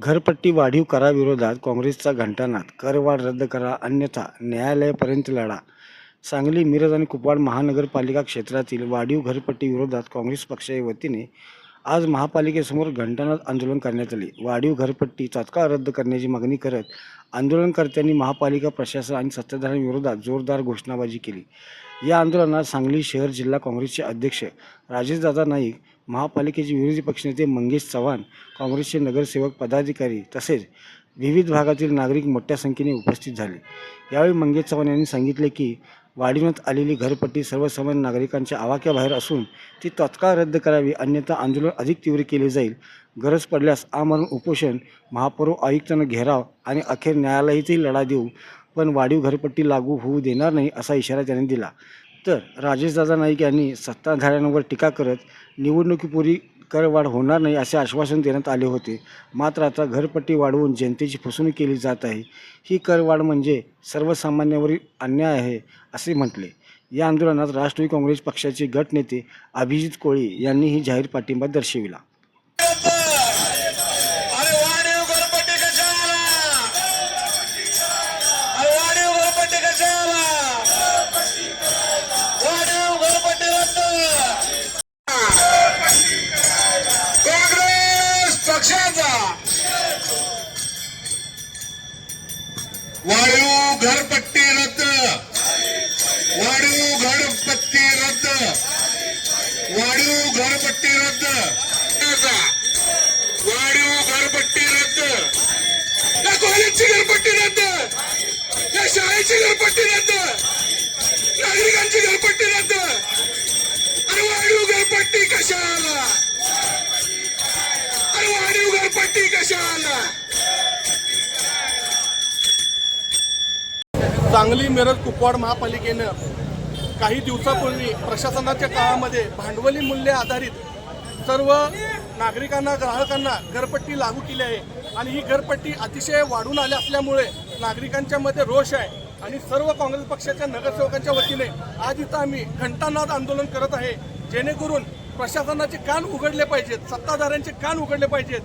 घरपट्टी वाढीव कराविरोधात काँग्रेसचा घंटानाद. करवाढ रद्द करा अन्यथा न्यायालयापर्यंत लढा. सांगली, मिरज आणि कुपवाड महानगरपालिका क्षेत्रातील वाढीव घरपट्टी विरोधात काँग्रेस पक्षाच्या वतीने आज महापालिकेसमोर घंटानाद आंदोलन करण्यात आले. वाढीव घरपट्टी तात्काळ रद्द करण्याची मागणी करत आंदोलनकर्त्यांनी महापालिका प्रशासन आणि सत्ताधाऱ्यांविरोधात जोरदार घोषणाबाजी केली. या आंदोलनात सांगली शहर जिल्हा काँग्रेसचे अध्यक्ष राजेशदादा नाईक, महापालिकेचे विरोधी पक्षनेते मंगेश चव्हाण, काँग्रेसचे नगरसेवक, पदाधिकारी तसेच विविध भागातील नागरिक मोठ्या संख्येने उपस्थित झाले. यावेळी मंगेश चव्हाण यांनी सांगितले की वाढविण्यात आलेली घरपट्टी सर्वसामान्य नागरिकांच्या आवाक्याबाहेर असून ती तात्काळ रद्द करावी, अन्यथा आंदोलन अधिक तीव्र केले जाईल. गरज पडल्यास आमरण उपोषण, महापौर आयुक्तांना घेराव आणि अखेर न्यायालयातही लढा देऊ, पण वाढीव घरपट्टी लागू होऊ देणार नाही असा इशारा त्यांनी दिला. तर राजेशदादा नाईक यांनी सत्ताधाऱ्यांवर टीका करत निवडणुकीपूर्वी करवाढ होणार नाही असे आश्वासन देण्यात आले होते, मात्र आता घरपट्टी वाढवून जनतेची फसवणूक केली जात आहे. ही करवाढ म्हणजे सर्वसामान्यांवरील अन्याय आहे असे म्हटले. या आंदोलनात राष्ट्रवादी काँग्रेस पक्षाचे गटनेते अभिजित कोळी यांनीही जाहीर पाठिंबा दर्शविला. वाढीव घरपट्टी रद्द, वाढीव घरपट्टी रद्द, वाढीव घरपट्टी रद्द, वाढीव घरपट्टी रद्द, या कॉलेजची घरपट्टी रद्द, या शाळेची घरपट्टी रद्द, नागरिकांची घरपट्टी रद्द. अरे वाढीव घरपट्टी कशाला, अरे वाढीव घरपट्टी कशाला. सांगली, मिरज, कुपवाड महापालिकेनं काही दिवसापूर्वी प्रशासनाच्या काळामध्ये भांडवली मूल्य आधारित सर्व नागरिकांना, ग्राहकांना घरपट्टी लागू केली आहे आणि ही घरपट्टी अतिशय वाढून आली असल्यामुळे नागरिकांच्या मध्ये रोष आहे आणि सर्व काँग्रेस पक्षाच्या नगरसेवकांच्या वतीने आज इथं आम्ही घंटानाद आंदोलन करत आहे, जेणेकरून प्रशासनाचे कान उघडले पाहिजेत, सत्ताधाऱ्यांचे कान उघडले पाहिजेत.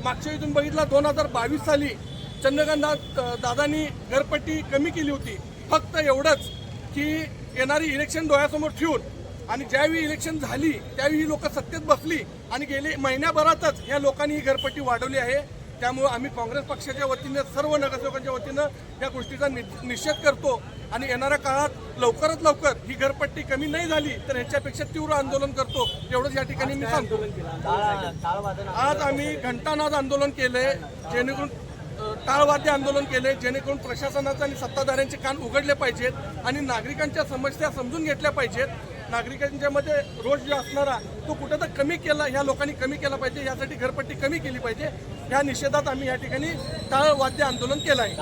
मागच्या इथून बघितला 2022 साली चंद्रकांत दादांनी घरपट्टी कमी केली होती, फक्त एवढंच की येणारी इलेक्शन डोळ्यासमोर ठेवून आणि ज्यावेळी इलेक्शन झाली त्यावेळी ही लोक सत्तेत बसली आणि गेले महिन्याभरातच या लोकांनी ही घरपट्टी वाढवली आहे. त्यामुळे आम्ही काँग्रेस पक्षाच्या वतीने सर्व नगरसेवकांच्या वतीनं या गोष्टीचा निषेध करतो आणि येणाऱ्या काळात लवकरात लवकर ही घरपट्टी कमी नाही झाली तर ह्याच्यापेक्षा तीव्र आंदोलन करतो, एवढंच या ठिकाणी मी सांगतो. आज आम्ही घंटानाद आंदोलन केले, जेणेकरून टाळवाद्य आंदोलन केले, जेणेकरून प्रशासनाचे आणि सत्ताधाऱ्यांचे कान उघडले पाहिजेत आणि नागरिकांच्या समस्या समजून घेतल्या पाहिजेत. नागरिकांच्या मध्ये रोष जो असणारा तो कुठं तर कमी केला, ह्या लोकांनी कमी केला पाहिजे, यासाठी घरपट्टी कमी केली पाहिजे. या निषेधात आम्ही या ठिकाणी टाळवाद्य आंदोलन केलं आहे.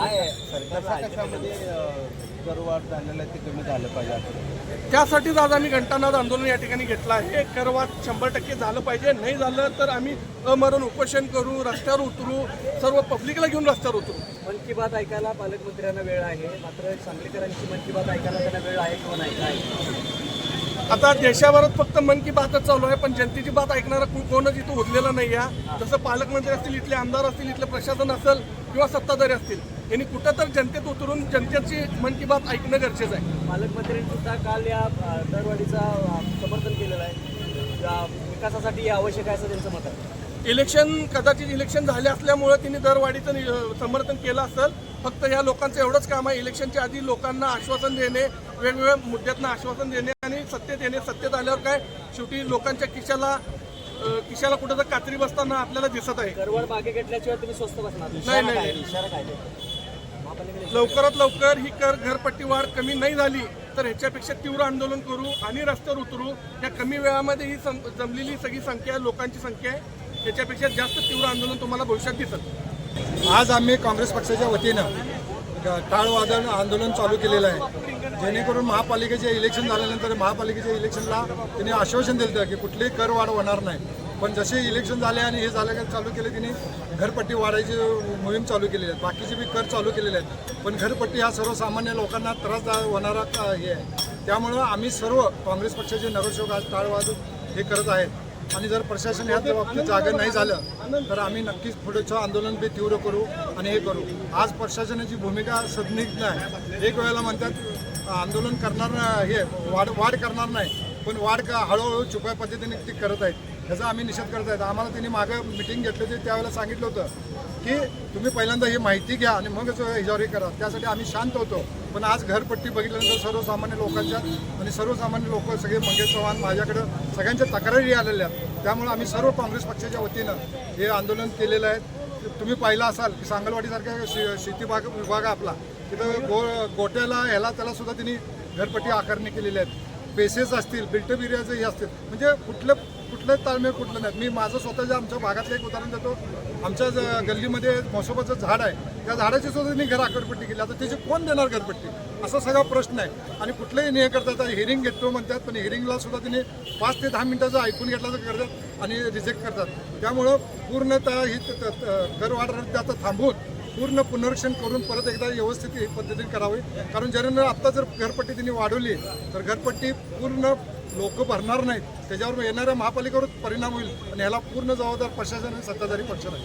त्यासाठीच आज आम्ही घंटानाद आंदोलन या ठिकाणी घेतलं आहे. करवाढ 100% झालं पाहिजे, नाही झालं तर आम्ही अमरण उपोषण करू, रस्त्यावर उतरू, सर्व पब्लिकला घेऊन रस्त्यावर उतरू. मन की बात ऐकायला पालकमंत्र्यांना वेळ आहे, मात्र सांगलीकरांची मन की बात ऐकायला त्यांना वेळ आहे किंवा नाही? आता देशाभरात फक्त मन की बातच चालू आहे, पण जनतेची बात ऐकणारा कोणच इथं उरलेलं नाही आहे. जसं पालकमंत्री असतील, इथले आमदार असतील, इथलं प्रशासन असेल किंवा सत्ताधारी असतील, यांनी कुठं तर जनतेत उतरून जनतेची मन की बात ऐकणं गरजेचं आहे. पालकमंत्र्यांनी सुद्धा काल या दरवाढीचा समर्थन केलेलं आहे, विकासासाठी आवश्यक आहे असं त्यांचं मत आहे. कदाचित इलेक्शन झाले असल्यामुळे त्यांनी दरवाढीचं समर्थन केलं असेल. फक्त या लोकांचं एवढंच काम आहे, इलेक्शनच्या आधी लोकांना आश्वासन देणे, वेगवेगळ्या मुद्द्यांना आश्वासन देणे आणि सत्तेत येणे. सत्तेत आल्यावर काय शेवटी लोकांच्या खिशाला कुठं तर कात्री बसताना आपल्याला दिसत आहे. करवाढ मागे घेतल्याशिवाय तुम्ही स्वस्त बसणार नाही. लवकरात लवकर ही घरपट्टी वाढ कमी नाही झाली तर ह्याच्यापेक्षा तीव्र आंदोलन करू आणि रस्त्यावर उतरू. या कमी वेळामध्ये ही जमलेली सगळी संख्या, लोकांची संख्या आहे, याच्यापेक्षा जास्त तीव्र आंदोलन तुम्हाला भविष्यात दिसत. आज आम्ही काँग्रेस पक्षाच्या वतीनं टाळवादन आंदोलन चालू केलेलं आहे, जेणेकरून महापालिकेचे इलेक्शन झाल्यानंतर महापालिकेच्या इलेक्शनला त्यांनी आश्वासन दिलं की कुठलीही करवाढ होणार नाही. पण जसे इलेक्शन झाले आणि हे झालं चालू केले, त्यांनी घरपट्टी वाढायची मोहीम चालू केलेली आहे, बाकीचे बी कर चालू केलेले आहेत. पण घरपट्टी हा सर्वसामान्य लोकांना त्रास होणारा हे आहे. त्यामुळं आम्ही सर्व काँग्रेस पक्षाचे नगरसेवक आज टाळवाद हे करत आहेत. आणि जर प्रशासन ह्या बाबतीत जागा नाही झालं तर आम्ही नक्कीच पुढचं आंदोलन बी तीव्र करू आणि हे करू. आज प्रशासनाची भूमिका सदनिग्ध आहे. एक वेळेला म्हणतात आंदोलन करणार हे वाढ करणार नाही, पण वाढ का हळूहळू छुप्या पद्धतीने ती करत आहेत. ह्याचा आम्ही निषेध करत आहेत. आम्हाला त्यांनी मागं मिटिंग घेतली होती, त्यावेळेला सांगितलं होतं की तुम्ही पहिल्यांदा ही माहिती घ्या आणि मगच ह्याच्यावर हे करा. त्यासाठी आम्ही शांत होतो. पण आज घरपट्टी बघितल्यानंतर सर्वसामान्य लोकांच्या आणि सर्वसामान्य लोक सगळे मंगेश चव्हाण माझ्याकडं सगळ्यांच्या तक्रारी आलेल्या आहेत. त्यामुळे आम्ही सर्व काँग्रेस पक्षाच्या वतीनं हे आंदोलन केलेलं आहे. तुम्ही पाहिलं असाल की सांगलवाडीसारख्या शेती विभाग आपला तिथं गोट्याला ह्याला त्याला सुद्धा त्यांनी घरपट्टी आकारणी केलेली आहेत. पेसेस असतील, बिल्टअप एरियाचं हे असतील, म्हणजे कुठलं ताळमेळ कुठलं नाही. मी माझं स्वतःच्या आमच्या भागातलं एक उदाहरण देतो. आमच्या गल्लीमध्ये मोसोबाचं झाड आहे, त्या झाडाची सुद्धा त्यांनी घर आकारपट्टी केली. आता त्याची कोण देणार घरपट्टी, असा सगळा प्रश्न आहे. आणि कुठलंही हे करतात, हिअरिंग घेतो म्हणतात, पण हिअरिंगला सुद्धा त्यांनी 5 ते 10 मिनिटाचं ऐकून घेतलं करतात आणि रिजेक्ट करतात. त्यामुळं पूर्णतः ही करवाढ रद्द आता थांबवून पूर्ण पुनरीक्षण करून परत एकदा व्यवस्थित पद्धतीने करावे. कारण ज्यानं आत्ता जर घरपट्टी त्यांनी वाढवली तर घरपट्टी पूर्ण लोक भरणार नाहीत, त्याच्यावर येणाऱ्या महापालिकेवर परिणाम होईल आणि ह्याला पूर्ण जबाबदार प्रशासन आणि सत्ताधारी पक्ष आहे.